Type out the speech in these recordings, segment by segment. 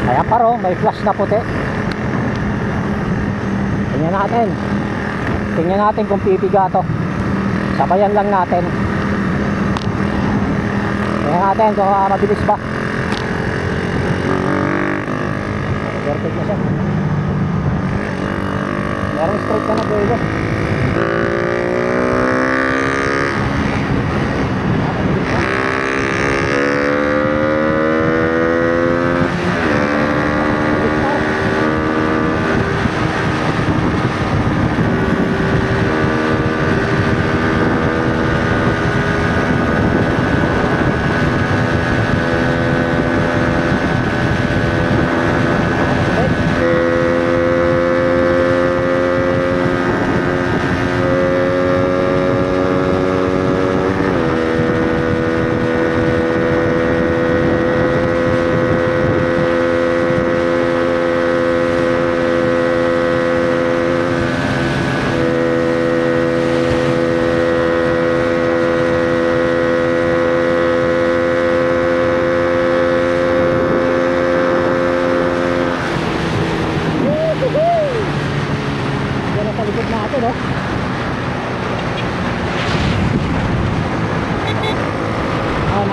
Ayan paro, may flash na puti. Tingnan natin. Tingnan natin kung pipiga to. Sabayan lang natin. Tingnan natin kung mabilis ba. Perfect na siya. Merong straight na buwelo.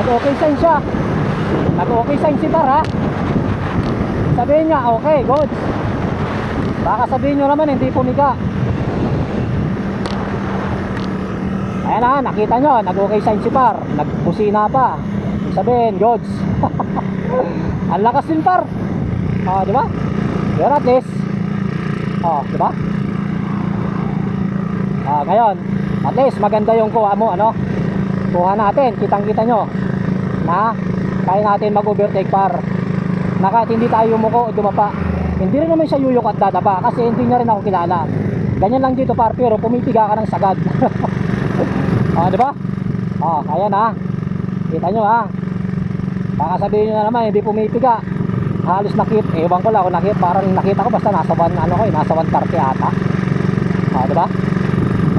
Nag-okay sign siya. Nag-okay sign si Bar, ha. Sabihin niya, okay, good. Baka sabihin nyo naman, hindi pumiga. Ayan, ha, nakita nyo, nag-okay sign si Bar. Nagbusina pa. Sabihin, goods. Ang lakas din, Par. Di ba? Pero at least, di ba? Ngayon, at least maganda yung kuha mo, ano? Kuha natin, kitang-kita nyo na kaya natin mag-overtake, Par, na kahit hindi tayo yumuko o dumapa. Hindi rin naman siya yuyok at dadapa kasi hindi niya rin ako kilala. Ganyan lang dito, Par, pero pumipiga ka ng sagad. Diba? Ayan, ha. Kita nyo, ha. Baka sabihin nyo na naman hindi pumipiga. Halos ewan ko lang kung parang nakita ko basta nasa 130 ata. Diba?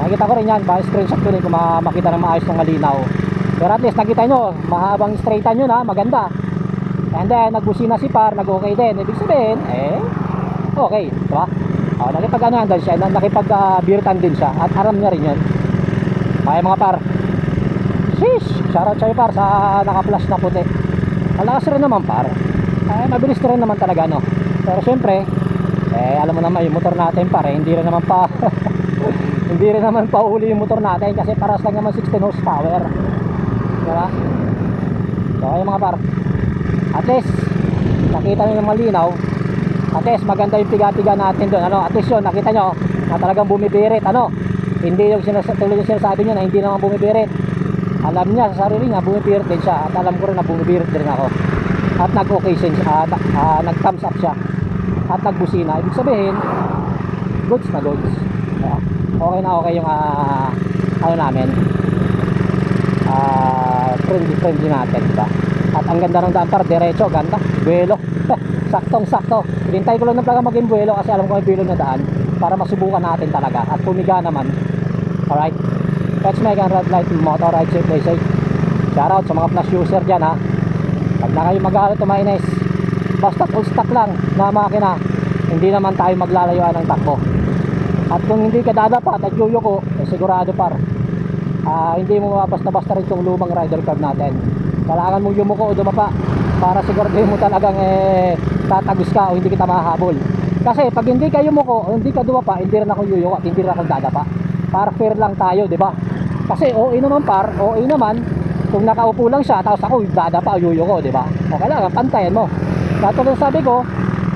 Nakita ko rin yan, baka screenshot ko rin kung makita ng maayos ng malinaw. Pero at least nakita nyo, mahabang straightan nyo na, maganda. And then nagbusina si Par, nag-okay din. Ibig sabihin, okay, diba? Nakipag-anuhan din siya, nakipag-beertan din siya. At aram niya rin yun. Kaya mga Par, sheesh, shoutout sa'yo, Par, sa naka-flash na puti. Malakas rin naman, Par. Mabilis rin naman talaga, no? Pero syempre, alam mo naman yung motor natin, Par, hindi rin naman pa hindi rin naman pauli yung motor natin kasi paras lang naman 16 horsepower, diba? So ayun mga Par, at least nakita nyo yung malinaw. At least maganda yung tiga-tiga natin doon, ano? At least yun, nakita nyo na talagang bumibirit, ano? Hindi yung tuloy yung sinasabi nyo na hindi naman bumibirit. Alam niya sa sarili niya, bumibirit din siya. At alam ko rin na bumibirit din ako. At nag-okay siya, nag-thumbs up siya. At nagbusina. Ibig sabihin, goods na goods. Okay na okay yung ano namin, friendly natin, diba? At ang ganda ng daan, Par, diretso, ganda, buwelo. Saktong sakto. Hinintay ko lang na talaga maging buwelo kasi alam ko may buwelo na daan para masubukan natin talaga at pumiga naman. Alright, let's make a red light motor ride safe, play safe. Shoutout sa mga flash user dyan, ha. Pag na kayo mag-aaral tumainis, basta full stock lang na makina, hindi naman tayo maglalayuan ng takbo. At kung hindi ka dadapat at yuyuko, sigurado, Par, hindi mo basta-basta rin itong lumang rider curve natin. Kailangan mong yumuko o dumapa para siguraduhin mo talagang tatagos ka o hindi kita mahahabol. Kasi pag hindi ka yumuko o hindi ka dumapa, hindi rin ako yuyuko at hindi rin ako dadapa. Para fair lang tayo, di ba? Kasi OA naman, Par, OA naman kung nakaupo lang siya tapos ako dadapa o yuyuko, di ba? O kailangan pantayan mo. Katulad sabi ko,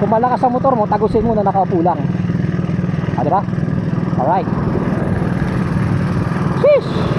kung malakas ang motor mo, tagusin mo na nakaupo lang. Di ba? Alright. Sheesh!